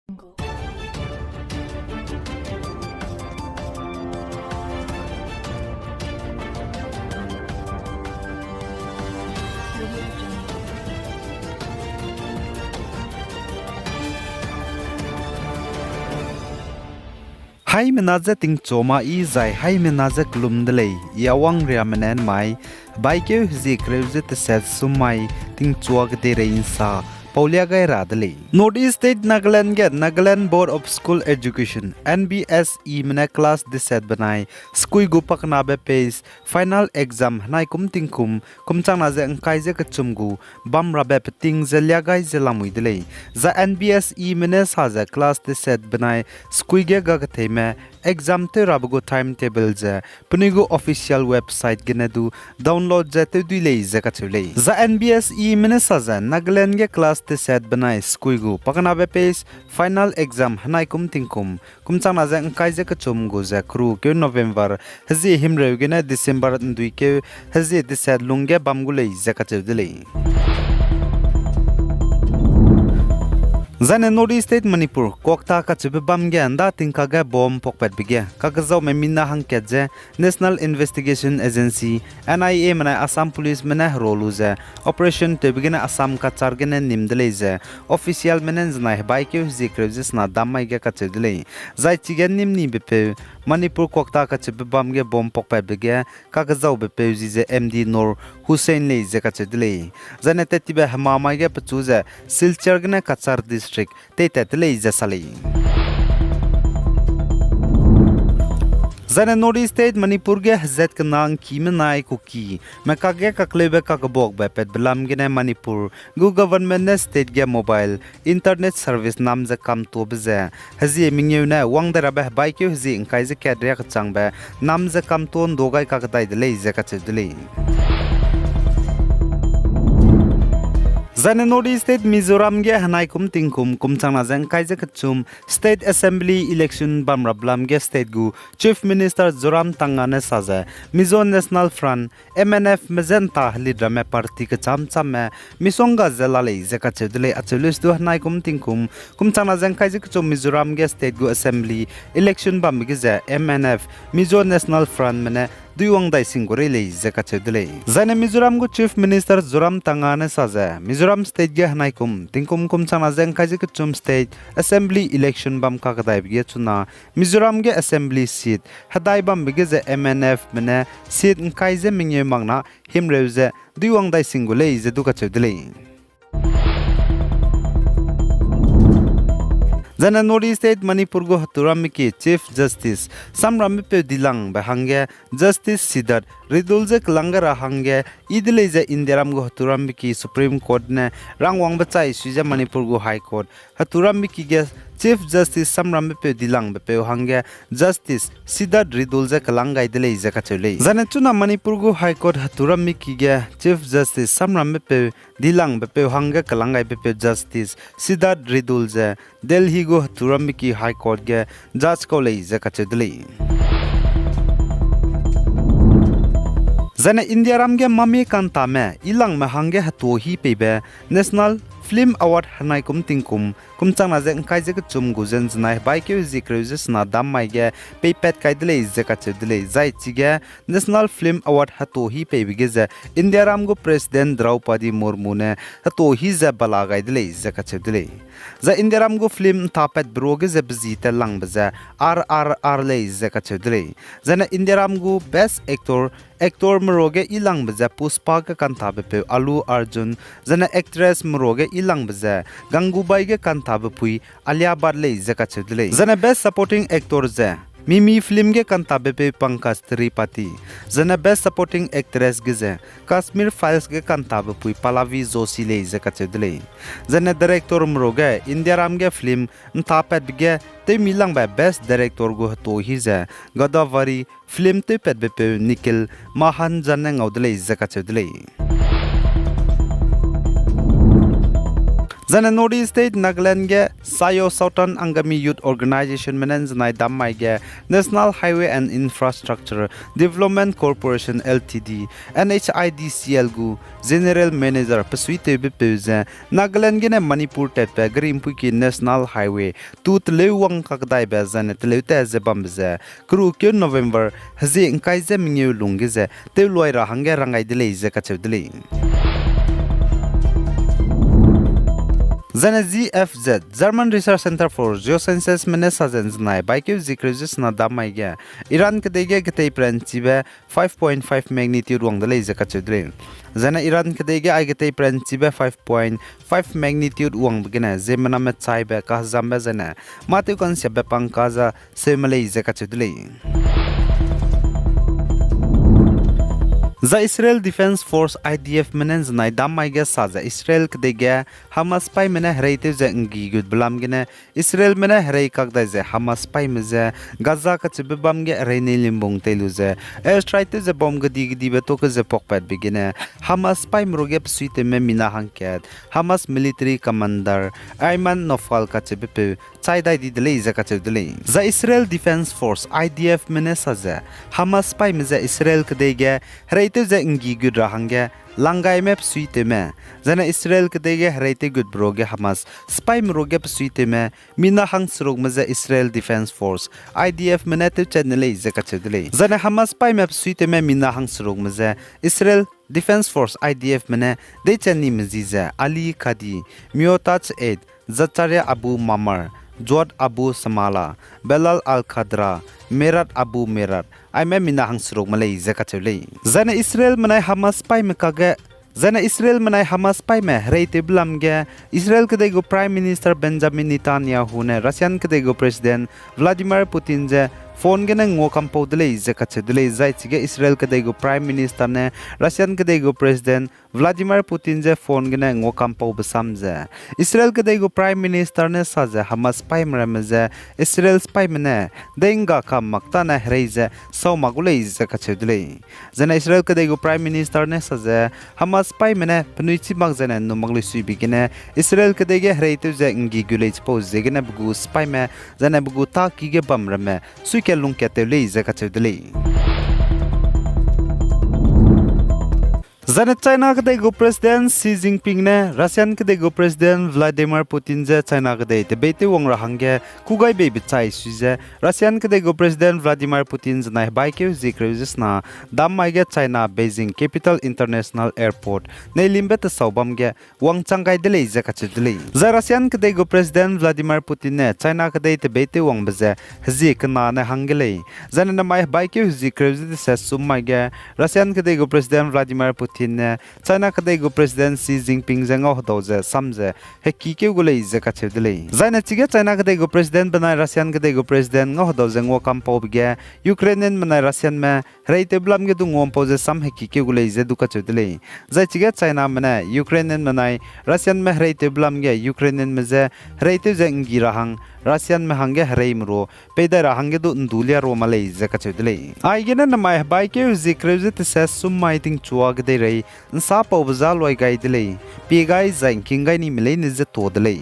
Hai menaza ting choma I zai hai menaza klum delay yawang riamanen mai baike zi kreuze te set sumai ting chuak de reinsa Paulia gai radale Northeast State Nagaland Board of School Education NBSE mena class de set banai skui gu pakna be pace final exam nai kum tingkum kumchang na je angkai je kachumgu bam rabe ting zelia gai zelamui dele za NBSE mena sa za class de set banai skui ge ga theme exam te rabugo timetable je punigo official website genedu download je te du lei je ka chule za NBSE mena sa za Nagaland ge class te set banai skui gu pakna be pace final exam hanai kum tingkum kumchang na je angkai je kachumgu je kru ke November hazi himre ge na December ndui ke hazi de set lungge bam gu lei je ka chudele Zane Northeast State Manipur kokta ka chibe bam ge anda tingka ga bom pokpet bige kagazau me minna hangket je National Investigation Agency NIA mana Assam Police mana rolu je operation te bigena Assam ka chargene nimdele je official menen na bike zikrejis na damai ge ka chedele zai chigen nimni bepe Manipur kokta ka chibe bam ge bom pokpet bige kagazau bepe je MD Nur Hussein le je ka chedele zane te tibe hama ge pachu je Silchar gna kachar district te tetle jasali Zane Northeast State Manipur ge hazet kanang kimenai kuki makage kaklebe kakabok be pet belam gene Manipur gu government ne state ge mobile internet service nam je kam to beze hazi mingyu na wangdara be bike hazi ingkai je kadre ka changbe nam je kam ton dogai ka dai de le je ka chedle Zane Northeast State Mizoram ge hanai kum tingkum kumchang na jang kai je kachum State Assembly election bamrablam ge state gu Chief Minister Zoram Tangane saja Mizo National Front MNF Mezenta leader me party ke cham me misonga zelale je ka chedle achulis du hanai kum tingkum kumchang na jang kai je kachum Mizoram ge state gu Assembly election bam ge je MNF Mizo National Front mene Duyong dai singore le zeka chedle Zane Mizoram gu Chief Minister Zoram Tangane saja Mizoram state ge hanai kum tingkum chana jeng kaji chum state assembly election bam ka kadai ge chuna Mizoram ge assembly seat hadai bam ge je MNF mene seat kai je mingye mangna himreuze duyong dai singole je du ka chedle Zana Northeast State Manipur go Haturamiki Chief Justice Samram pe dilang bahange Justice Sidat Ridulje Klangara hange idleje Indiram go Haturamiki Supreme Court ne rangwang bachai suja Manipur go High Court Haturamiki ge Chief Justice Samram pe dilang pe hange Justice Sidat Ridulje Klangai deleje kachule Zana chuna Manipur go High Court Haturamiki ge Chief Justice Samram pe dilang pe hange Klangai pe Justice Sidat Ridulje Delhi go Haturamiki High Court ge judge ko lei je kachudli Zane India ramge mami kanta me ilang me hange hatu hi pebe National Film Award hanai kum tingkum kumchang na jeng kai je chum gujen znai bike zikreujes na dam mai ge pepet kai dele je ka chedle zai chige National Film Award hatu hi pebe ge je India ram go President Draupadi Murmu ne hatu hi je bala gai dele je ka chedle za India ram go film tapet bro ge je bzite lang bza RRR le je ka chedle zana India ram go Best Actor mroge ilang bza Puspa ka kanta be Alu Arjun zana actress mroge ilang bza Gangubai ge kanta pui Alia Bhatt le je ka chedle zana Best Supporting Actor je Mimi film ge kanta be Pankaj Tripathi zana Best Supporting Actress ge je Kashmir Files ge kanta pui Pallavi Joshi le je ka chedle zana Director mroge India ram ge film ntapet ge te milang ba Best Director go to hi je Godavari film te pet be Nikhil Mahan janne ngaudle je ka chedle Zana Northeast State Nagaland ge Sayo Southern Angami Youth Organization menen zanai dammai ge National Highway and Infrastructure Development Corporation Ltd NHIDCL gu General Manager Pasuite Bipuse Nagaland ge ne Manipur tepe Grimpu ki National Highway tut lewang kakdai be zane telute ze bamze kru ke November hazi inkai ze mingyu lungi ze te loi ra hange rangai dile ze kachudile Zana ZFZ German Research Center for Geosciences Menesazen Znai Baikyu Zikrizis na damai ge Iran kedege ketei pranchibe 5.5 magnitude wang dale ze kachudile Zana Iran kedege ai ketei pranchibe 5.5 magnitude wang begina Zeme na met chaibe ka zambe zana matu kan sebe pangkaza semale ze kachudile The Israel Defense Force IDF menen znai dammai ge saza Israel kedege Hamas pai mena hreite ze ngi gud blam gene Israel mena hrei kakdai ze Hamas pai meze Gaza ka chibe bam ge reine limbong telu ze airstrike ze bom gdi gdi be to ke ze pokpat begine Hamas pai mroge psuite me mina hanket Hamas military commander Ayman Nofal ka chibe pe chaidai di dele ze ka chudele The Israel Defense Force IDF mena saza Hamas pai meze Israel kedege hreite ze ngi gud rahange Langai map suite me Zana Israel kedege hreite gud broge Hamas spy mroge suite me mina hang srog meze Israel Defense Force IDF menate channel ze kachedele Zana Hamas spy map suite me mina hang srog meze Israel Defense Force IDF mene de chani mzize Ali Khadi Miotach 8 Zacharia Abu Mamar Jod Abu Samala Belal Al Khadra Merat Abu Merat I me mina hang srog malay zakachule Zana Israel manai Hamas pai mekage Zana Israel manai Hamas pai me hreite blam ge Israel kedego Prime Minister Benjamin Netanyahu ne Russian kedego President Vladimir Putin je phone ge ngo kampo dele zakachule zai chige Israel kedego Prime Minister ne Russian kedego President Vladimir Putin je phone ge ngo kampo besamje Israel kedego Prime Minister ne saje Hamas pai mramje Israel pai mene denga kam makta na hreize so magule zakachule Zana Israel kedego Prime Minister ne saje Hamas pai mene pnuichi magzana no magli sui bigine Israel kedege hreite je ngi gulej pose zegene bugu spy me zana bugu ta kige bamrame suike lung ketele zakachule Zana China kedego President Xi Jinping ne Russian kedego President Vladimir Putin je China kedai te bete wong rahange kugai be bichai suije Russian kedego President Vladimir Putin jnai baike zikreusis na dammai ge China Beijing Capital International Airport nei limbe te saubam ge wang changai dele je kachidele za Russian kedego President Vladimir Putin ne China kedai te bete wong beje hzi kana ne hangele zana na mai baike zikreusis se sumai ge Russian kedego President Vladimir Putin China kadego President Xi Jinping janga hodoje samje heki ke gule je kachedele zaina chige China kadego President banai Russian kadego President ngo hodoje ngo kampo bge Ukrainian banai Russian me reite blam ge du ngom poje sam heki ke gule je du kachedele zai chige China mane Ukrainian banai Russian me reite blam ge Ukrainian me je reite je ngi rahang Russian me hange hreimro pedara hange du ndulia romale je kachedele aigena na mai baike zikreuze te ses sum maiting chuag de rei nsa pawza loi gai dele pi gai zain king gai ni milei ni je to dele